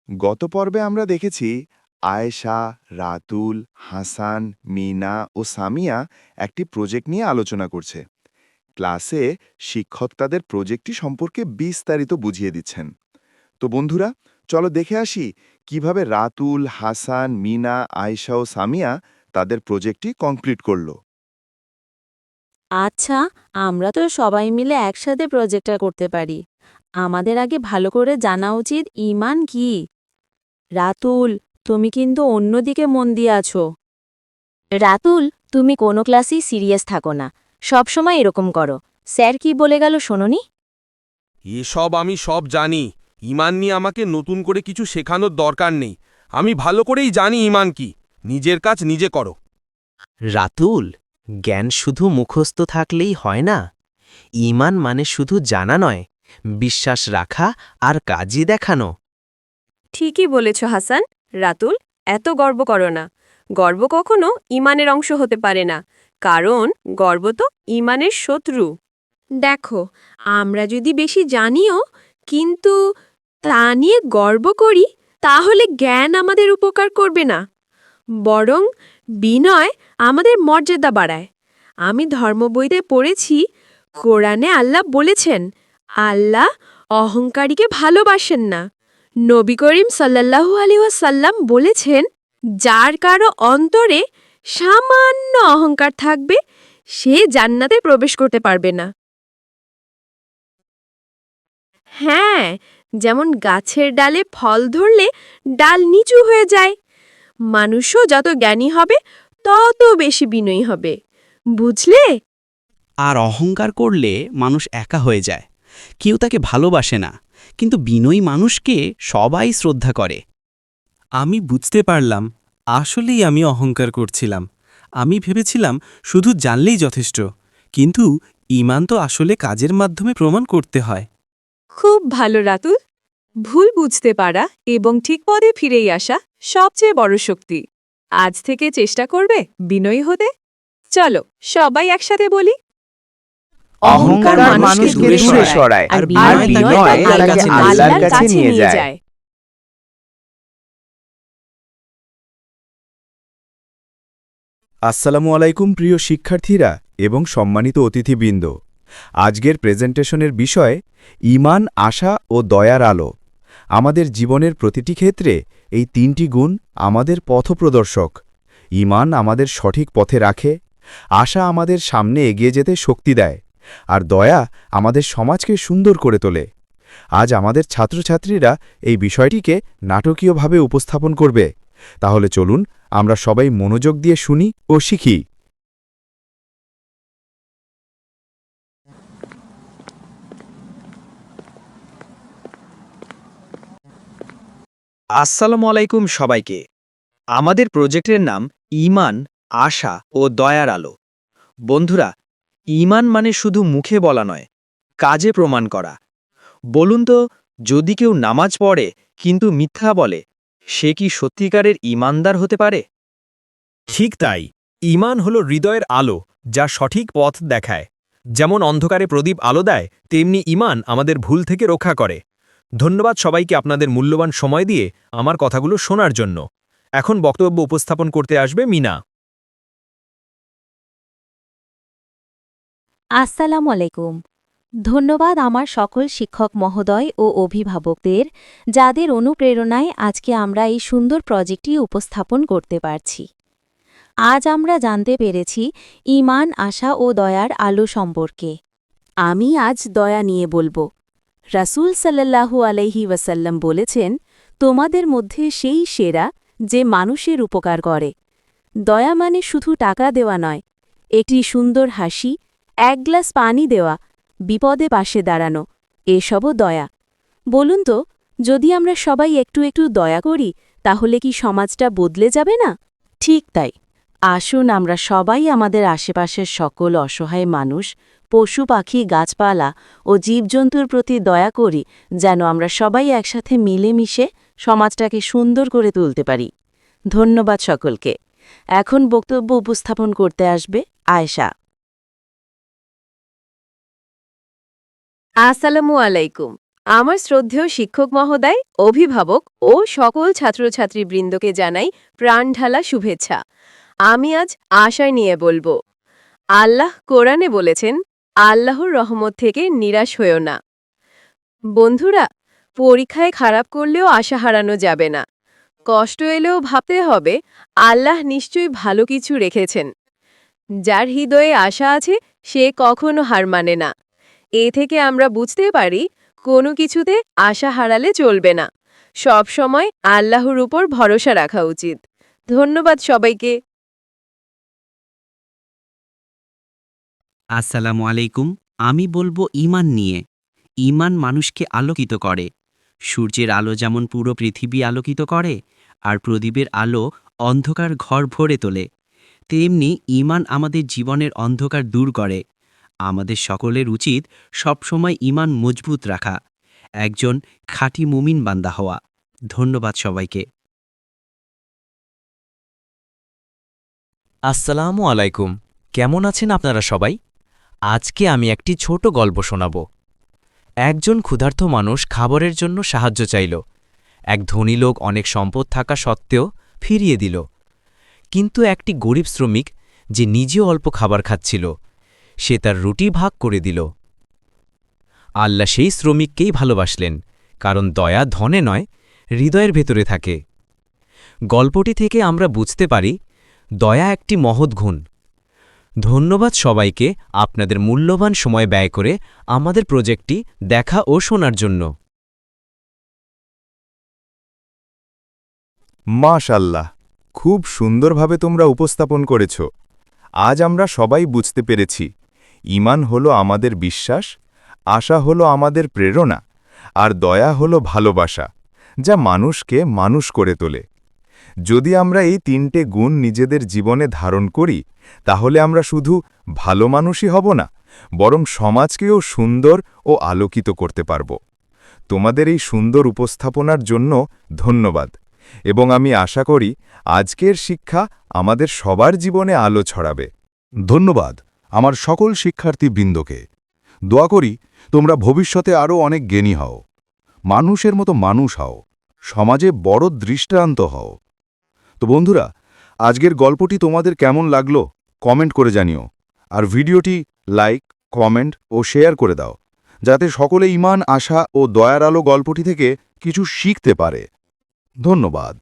গত পর্বে আমরা দেখেছি আয়েশা, রাতুল, হাসান, মিনা ও সামিয়া একটি প্রজেক্ট নিয়ে আলোচনা করছে। ক্লাসে শিক্ষক তাদের প্রজেক্টটি সম্পর্কে বিস্তারিত বুঝিয়ে দিচ্ছেন। তো বন্ধুরা, চলো দেখে আসি কিভাবে রাতুল, হাসান, মিনা, আয়েশা ও সামিয়া তাদের প্রজেক্টটি কমপ্লিট করলো। আচ্ছা, আমরা তো সবাই মিলে একসাথে প্রজেক্টটা করতে পারি। আমাদের আগে ভালো করে জানা উচিত ঈমান কি। রাতুল, তুমি কিন্তু অন্যদিকে মন দিয়ে আছো। রাতুল, তুমি কোনো ক্লাসেই সিরিয়াস থাকো না, সবসময় এরকম করো। স্যার কি বলে গেল শোনোনি? এসব আমি সব জানি। ঈমান নিয়ে আমাকে নতুন করে কিছু শেখানোর দরকার নেই। আমি ভালো করেই জানি ঈমান কি। নিজের কাজ নিজে করো। রাতুল, জ্ঞান শুধু মুখস্থ থাকলেই হয় না। ঈমান মানে শুধু জানা নয়, বিশ্বাস রাখা আর কাজই দেখানো। ঠিকই বলেছ হাসান। রাতুল, এত গর্ব করো না। গর্ব কখনো ঈমানের অংশ হতে পারে না, কারণ গর্ব তো ঈমানের শত্রু। দেখো, আমরা যদি বেশি জানিও কিন্তু তা নিয়ে গর্ব করি, তাহলে জ্ঞান আমাদের উপকার করবে না, বরং বিনয় আমাদের মর্যাদা বাড়ায়। আমি ধর্মবইতে পড়েছি, কোরআনে আল্লাহ বলেছেন, আল্লাহ অহংকারীকে ভালোবাসেন না। নবী করিম সাল্লাল্লাহু আলাইহি ওয়াসাল্লাম বলেছেন, যার কারো অন্তরে সামান্য অহংকার থাকবে, সে জান্নাতে প্রবেশ করতে পারবে না। হ্যাঁ, যেমন গাছের ডালে ফল ধরলে ডাল নিচু হয়ে যায়, মানুষও যত জ্ঞানী হবে তত বেশি বিনয়ী হবে। বুঝলে? আর অহংকার করলে মানুষ একা হয়ে যায়, কেউ তাকে ভালোবাসে না। কিন্তু বিনয়ী মানুষকে সবাই শ্রদ্ধা করে। আমি বুঝতে পারলাম, আসলেই আমি অহংকার করছিলাম। আমি ভেবেছিলাম শুধু জানলেই যথেষ্ট, কিন্তু ঈমান তো আসলে কাজের মাধ্যমে প্রমাণ করতে হয়। খুব ভালো রাতুল। ভুল বুঝতে পারা এবং ঠিক পদে ফিরেই আসা সবচেয়ে বড় শক্তি। আজ থেকে চেষ্টা করবে বিনয়ী হতে। চলো সবাই একসাথে বলি, অহংকার মানুষকে দূরে সরায়, আর বিনয় তাকে আল্লাহর কাছে নিয়ে যায়। আসসালামু আলাইকুম প্রিয় শিক্ষার্থীরা এবং সম্মানিত অতিথিবৃন্দ। আজকের প্রেজেন্টেশনের বিষয় ঈমান, আশা ও দয়ার আলো। আমাদের জীবনের প্রতিটি ক্ষেত্রে এই তিনটি গুণ আমাদের পথপ্রদর্শক। ঈমান আমাদের সঠিক পথে রাখে, আশা আমাদের সামনে এগিয়ে যেতে শক্তি দেয়, আর দয়া আমাদের সমাজকে সুন্দর করে তোলে। আজ আমাদের ছাত্রছাত্রীরা এই বিষয়টিকে নাটকীয়ভাবে উপস্থাপন করবে। তাহলে চলুন আমরা সবাই মনোযোগ দিয়ে শুনি ও শিখি। আসসালামু আলাইকুম সবাইকে। আমাদের প্রজেক্টের নাম ঈমান, আশা ও দয়ার আলো। বন্ধুরা, ঈমান মানে শুধু মুখে বলা নয়, কাজে প্রমাণ করা। বলুন তো, যদি কেউ নামাজ পড়ে কিন্তু মিথ্যা বলে, সে কি সত্যিকারের ঈমানদার হতে পারে? ঠিক তাই। ঈমান হল হৃদয়ের আলো, যা সঠিক পথ দেখায়। যেমন অন্ধকারে প্রদীপ আলো দেয়, তেমনি ঈমান আমাদের ভুল থেকে রক্ষা করে। ধন্যবাদ সবাইকে আপনাদের মূল্যবান সময় দিয়ে আমার কথাগুলো শোনার জন্য। এখন বক্তব্য উপস্থাপন করতে আসবে মিনা। আসসালামু আলাইকুম। ধন্যবাদ আমার সকল শিক্ষক মহোদয় ও অভিভাবকদের, যাদের অনুপ্রেরণায় আজকে আমরা এই সুন্দর প্রজেক্টটি উপস্থাপন করতে পারছি। আজ আমরা জানতে পেরেছি ঈমান, আশা ও দয়ার আলো সম্পর্কে। আমি আজ দয়া নিয়ে বলবো। রাসূল সাল্লাল্লাহু আলাইহি ওয়াসাল্লাম বলেছেন, তোমাদের মধ্যে সেই সেরা যে মানুষের উপকার করে। দয়া মানে শুধু টাকা দেওয়া নয়, একটি সুন্দর হাসি, এক গ্লাস পানি দেওয়া, বিপদে পাশে দাঁড়ানো, এসবও দয়া। বলুন তো, যদি আমরা সবাই একটু একটু দয়া করি, তাহলে কি সমাজটা বদলে যাবে না? ঠিক তাই। আসুন আমরা সবাই আমাদের আশেপাশের সকল অসহায় মানুষ, পশু পাখি, গাছপালা ও জীবজন্তুর প্রতি দয়া করি, যেন আমরা সবাই একসাথে মিলেমিশে সমাজটাকে সুন্দর করে তুলতে পারি। ধন্যবাদ সকলকে। এখন বক্তব্য উপস্থাপন করতে আসবে আয়েশা। আসসালামু আলাইকুম। আমার শ্রদ্ধেয় শিক্ষক মহোদয়, অভিভাবক ও সকল ছাত্রছাত্রীবৃন্দকে জানাই প্রাণঢালা শুভেচ্ছা। আমি আজ আশায় নিয়ে বলবো, আল্লাহ কোরআনে বলেছেন, আল্লাহর রহমত থেকে নিরাশ হয়েও না। বন্ধুরা, পরীক্ষায় খারাপ করলেও আশা হারানো যাবে না। কষ্ট এলেও ভাবতে হবে, আল্লাহ নিশ্চয়ই ভালো কিছু রেখেছেন। যার হৃদয়ে আশা আছে সে কখনো হার মানে না। এ থেকে আমরা বুঝতে পারি, কোনো কিছুতে আশা হারালে চলবে না। সব সময় আল্লাহর উপর ভরসা রাখা উচিত। ধন্যবাদ সবাইকে। আসসালামু আলাইকুম। আমি বলবো ঈমান নিয়ে। ঈমান মানুষকে আলোকিত করে। সূর্যের আলো যেমন পুরো পৃথিবী আলোকিত করে, আর প্রদীপের আলো অন্ধকার ঘর ভরে তোলে, তেমনি ঈমান আমাদের জীবনের অন্ধকার দূর করে। আমাদের সকলের উচিত সবসময় ঈমান মজবুত রাখা, একজন খাঁটি মুমিন বান্দা হওয়া। ধন্যবাদ সবাইকে। আসসালামু আলাইকুম। কেমন আছেন আপনারা সবাই? আজকে আমি একটি ছোট গল্প শোনাব। একজন ক্ষুধার্ত মানুষ খাবারের জন্য সাহায্য চাইল। এক ধনী লোক অনেক সম্পদ থাকা সত্ত্বেও ফিরিয়ে দিল। কিন্তু একটি গরিব শ্রমিক, যে নিজেও অল্প খাবার খাচ্ছিল, সে তার রুটি ভাগ করে দিল। আল্লাহ সেই শ্রমিককেই ভালোবাসলেন, কারণ দয়া ধনে নয়, হৃদয়ের ভেতরে থাকে। গল্পটি থেকে আমরা বুঝতে পারি, দয়া একটি মহৎ গুণ। ধন্যবাদ সবাইকে আপনাদের মূল্যবান সময় ব্যয় করে আমাদের প্রজেক্টটি দেখা ও শোনার জন্য। মাশাল্লাহ, খুব সুন্দরভাবে তোমরা উপস্থাপন করেছ। আজ আমরা সবাই বুঝতে পেরেছি, ঈমান হলো আমাদের বিশ্বাস, আশা হলো আমাদের প্রেরণা, আর দয়া হলো ভালোবাসা, যা মানুষকে মানুষ করে তোলে। যদি আমরা এই তিনটে গুণ নিজেদের জীবনে ধারণ করি, তাহলে আমরা শুধু ভালো মানুষই হব না, বরং সমাজকেও সুন্দর ও আলোকিত করতে পারব। তোমাদের এই সুন্দর উপস্থাপনার জন্য ধন্যবাদ, এবং আমি আশা করি আজকের শিক্ষা আমাদের সবার জীবনে আলো ছড়াবে। ধন্যবাদ আমার সকল শিক্ষার্থীবৃন্দকে। দোয়া করি তোমরা ভবিষ্যতে আরও অনেক জ্ঞানী হও, মানুষের মতো মানুষ হও, সমাজে বড় দৃষ্টান্ত হও। তো বন্ধুরা, আজকের গল্পটি তোমাদের কেমন লাগলো কমেন্ট করে জানিও, আর ভিডিওটি লাইক, কমেন্ট ও শেয়ার করে দাও, যাতে সকলে ঈমান, আশা ও দয়ার আলো গল্পটি থেকে কিছু শিখতে পারে। ধন্যবাদ।